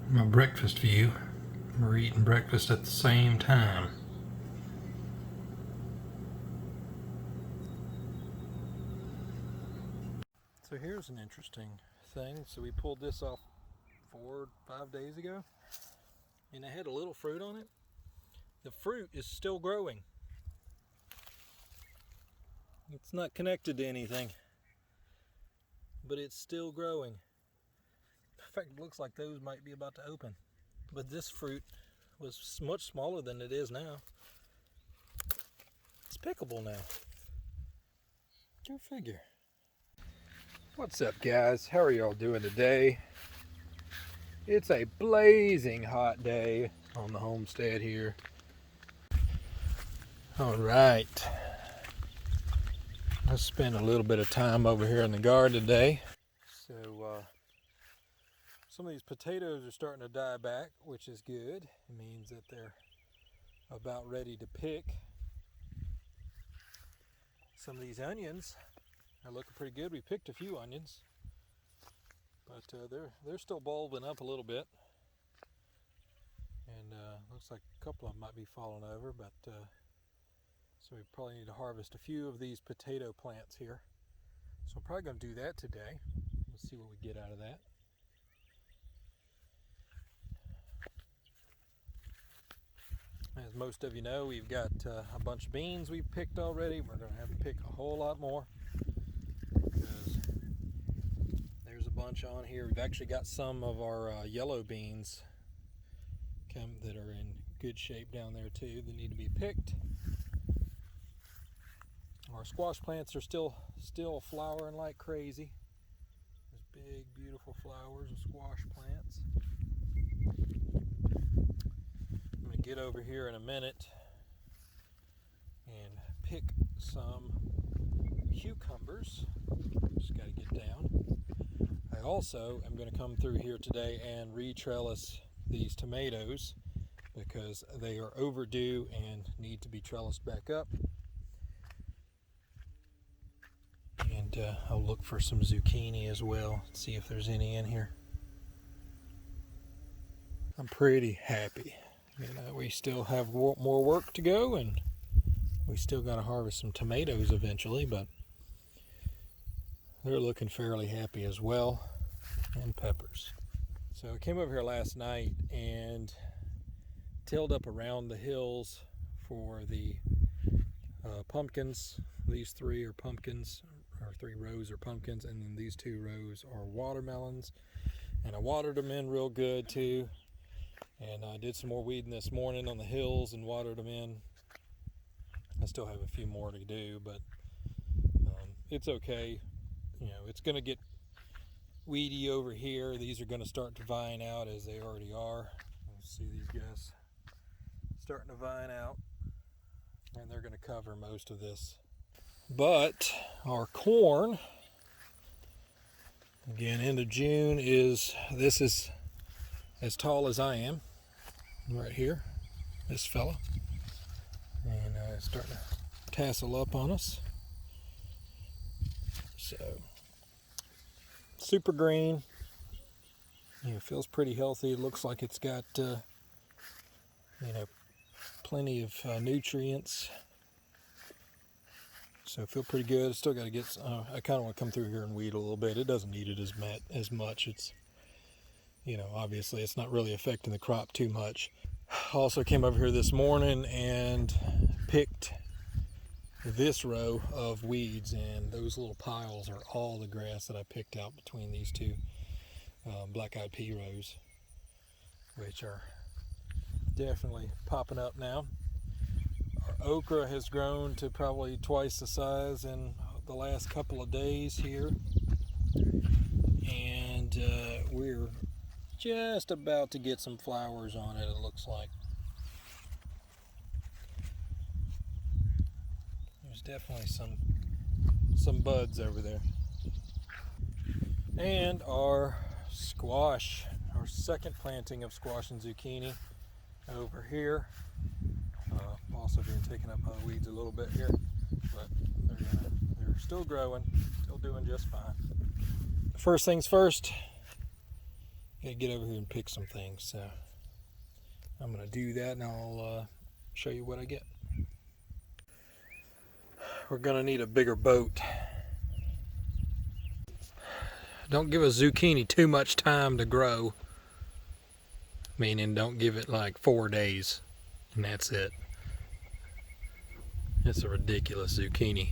my breakfast view. We're eating breakfast at the same time. So here's an interesting thing. So we pulled this off 4 or 5 days ago, and it had a little fruit on it. The fruit is still growing. It's not connected to anything, but it's still growing. In fact, it looks like those might be about to open. But this fruit was much smaller than it is now. It's pickable now. Go figure. What's up, guys? How are y'all doing today? It's a blazing hot day on the homestead here. All right. Let's spend a little bit of time over here in the garden today. So some of these potatoes are starting to die back, which is good. It means that they're about ready to pick. Some of these onions are looking pretty good. We picked a few onions, but they're still bulbing up a little bit. And looks like a couple of them might be falling over, but so we probably need to harvest a few of these potato plants here. So I'm probably going to do that today. Let's see what we get out of that. As most of you know, we've got a bunch of beans we've picked already. We're going to have to pick a whole lot more because there's a bunch on here. We've actually got some of our yellow beans that are in good shape down there too that need to be picked. Our squash plants are still flowering like crazy. There's big, beautiful flowers of squash plants. I'm going to get over here in a minute and pick some cucumbers. Just got to get down. I also am going to come through here today and re-trellis these tomatoes because they are overdue and need to be trellised back up. And I'll look for some zucchini as well, see if there's any in here. I'm pretty happy. We still have more work to go, and we still got to harvest some tomatoes eventually, but they're looking fairly happy as well, and peppers. So I came over here last night and tilled up around the hills for the pumpkins. These 3 are pumpkins, or 3 rows are pumpkins, and then these 2 rows are watermelons. And I watered them in real good too. And I did some more weeding this morning on the hills and watered them in. I still have a few more to do, but it's okay. It's going to get weedy over here. These are going to start to vine out as they already are. Let's see these guys starting to vine out, and they're going to cover most of this. But our corn, again, end of June, this is as tall as I am right here, this fella, and it's starting to tassel up on us. So super green, feels pretty healthy. It looks like it's got plenty of nutrients. So I feel pretty good. Still got to get. I kind of want to come through here and weed a little bit. It doesn't need it as much. It's, obviously it's not really affecting the crop too much. Also came over here this morning and picked this row of weeds, and those little piles are all the grass that I picked out between these 2 black-eyed pea rows, which are definitely popping up now. Our okra has grown to probably twice the size in the last couple of days here, and we're just about to get some flowers on it, it looks like. There's definitely some buds over there. And our squash, our second planting of squash and zucchini over here. Also being taken up by the weeds a little bit here, but they're still growing, still doing just fine. First things first, Gotta get over here and pick some things. So I'm gonna do that, and I'll show you what I get. We're gonna need a bigger boat. Don't give a zucchini too much time to grow. Meaning don't give it like 4 days and that's it. It's a ridiculous zucchini.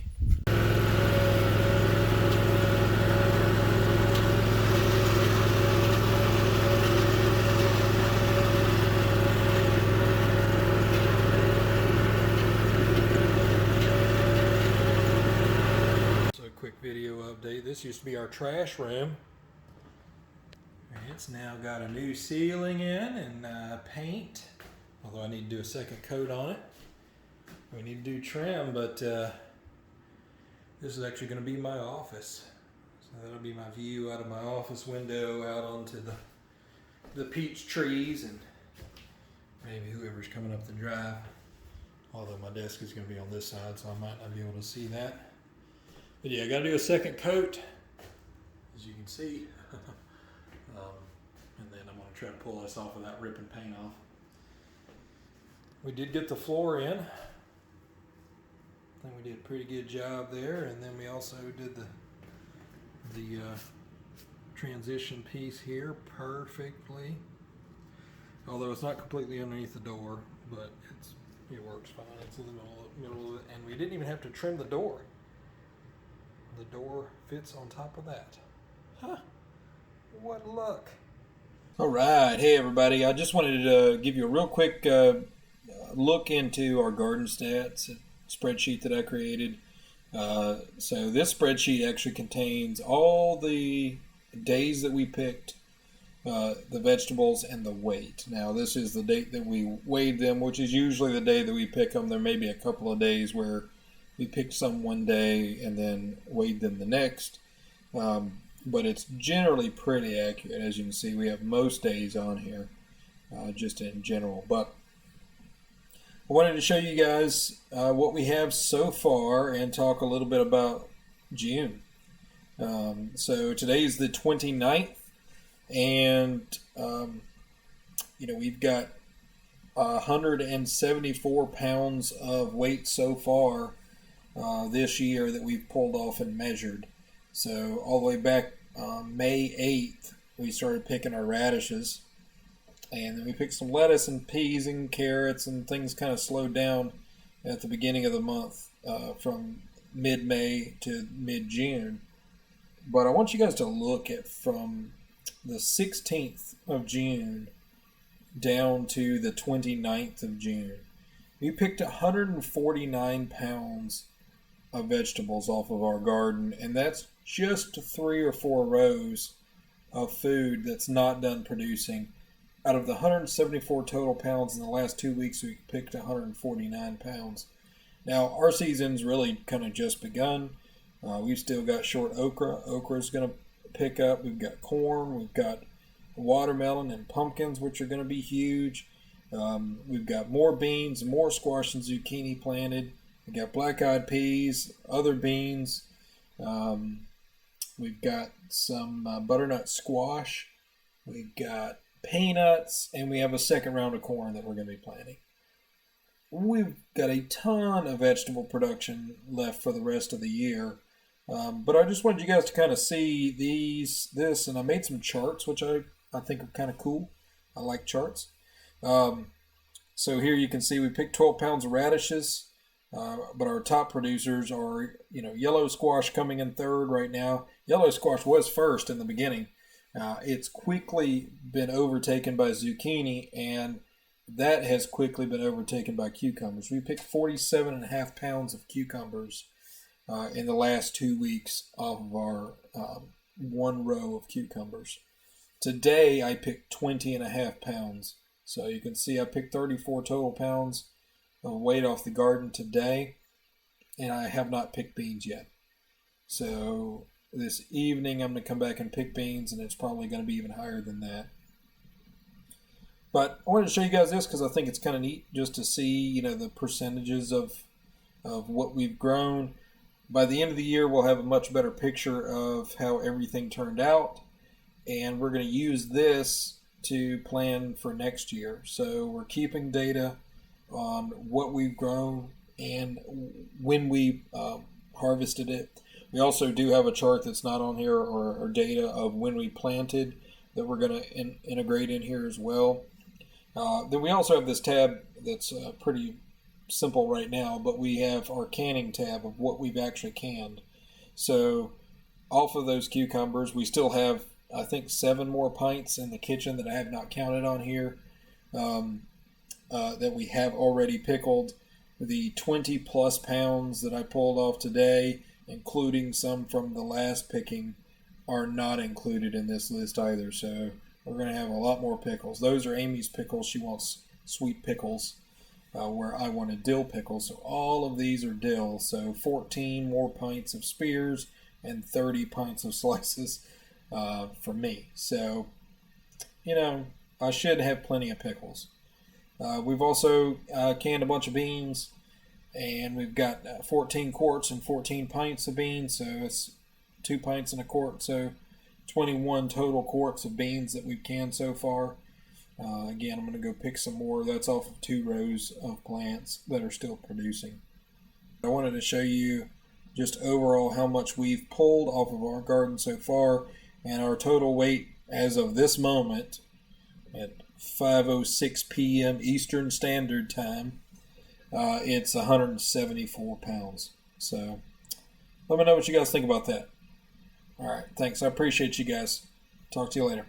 So a quick video update. This used to be our trash room. It's now got a new ceiling in and paint, although I need to do a second coat on it. We need to do trim, but this is actually going to be my office. So that'll be my view out of my office window out onto the peach trees and maybe whoever's coming up the drive. Although my desk is going to be on this side, so I might not be able to see that. But yeah, I got to do a second coat, as you can see. And then I'm going to try to pull this off without ripping paint off. We did get the floor in. I think we did a pretty good job there. And then we also did the transition piece here perfectly. Although it's not completely underneath the door, but it works fine. It's in the middle of it. And we didn't even have to trim the door. The door fits on top of that. Huh. What luck. All right. Hey, everybody. I just wanted to give you a real quick look into our garden stats spreadsheet that I created. So this spreadsheet actually contains all the days that we picked the vegetables and the weight. Now, this is the date that we weighed them, which is usually the day that we pick them. There may be a couple of days where we picked some one day and then weighed them the next. But it's generally pretty accurate. As you can see, we have most days on here, just in general. But I wanted to show you guys what we have so far and talk a little bit about June. So today is the 29th, and we've got 174 pounds of weight so far this year that we've pulled off and measured. So all the way back May 8th, we started picking our radishes. And then we picked some lettuce and peas and carrots, and things kind of slowed down at the beginning of the month from mid-May to mid-June. But I want you guys to look at from the 16th of June down to the 29th of June. We picked 149 pounds of vegetables off of our garden, and that's just 3 or 4 rows of food that's not done producing. Out of the 174 total pounds in the last 2 weeks, we picked 149 pounds. Now, our season's really kind of just begun. We've still got short okra. Okra's going to pick up. We've got corn. We've got watermelon and pumpkins, which are going to be huge. We've got more beans, more squash and zucchini planted. We've got black-eyed peas, other beans. We've got some butternut squash. We've got peanuts, and we have a second round of corn that we're going to be planting. We've got a ton of vegetable production left for the rest of the year. But I just wanted you guys to kind of see this, and I made some charts, which I think are kind of cool. I like charts. So here you can see we picked 12 pounds of radishes, but our top producers are, yellow squash coming in third right now. Yellow squash was first in the beginning. It's quickly been overtaken by zucchini, and that has quickly been overtaken by cucumbers. We picked 47.5 pounds of cucumbers in the last 2 weeks off of our one row of cucumbers. Today I picked 20.5 pounds. So you can see I picked 34 total pounds of weight off the garden today, and I have not picked beans yet. So this evening I'm going to come back and pick beans, and it's probably going to be even higher than that. But I wanted to show you guys this because I think it's kind of neat just to see, the percentages of what we've grown. By the end of the year, we'll have a much better picture of how everything turned out. and we're going to use this to plan for next year. So we're keeping data on what we've grown and when we harvested it. We also do have a chart that's not on here, or data of when we planted, that we're going to integrate in here as well. Then we also have this tab that's pretty simple right now, but we have our canning tab of what we've actually canned. So off of those cucumbers, we still have, I think, 7 more pints in the kitchen that I have not counted on here, that we have already pickled. The 20 plus pounds that I pulled off today, including some from the last picking, are not included in this list either. So we're going to have a lot more pickles. Those are Amy's pickles. She wants sweet pickles, where I want a dill pickle. So all of these are dill. So 14 more pints of spears and 30 pints of slices for me. So, I should have plenty of pickles. We've also canned a bunch of beans, and we've got 14 quarts and 14 pints of beans, so it's 2 pints and a quart, so 21 total quarts of beans that we've canned so far. Again, I'm going to go pick some more. That's off of 2 rows of plants that are still producing. I wanted to show you just overall how much we've pulled off of our garden so far, and our total weight as of this moment at 5:06 p.m. Eastern Standard Time, it's 174 pounds. So let me know what you guys think about that. All right, thanks. I appreciate you guys. Talk to you later.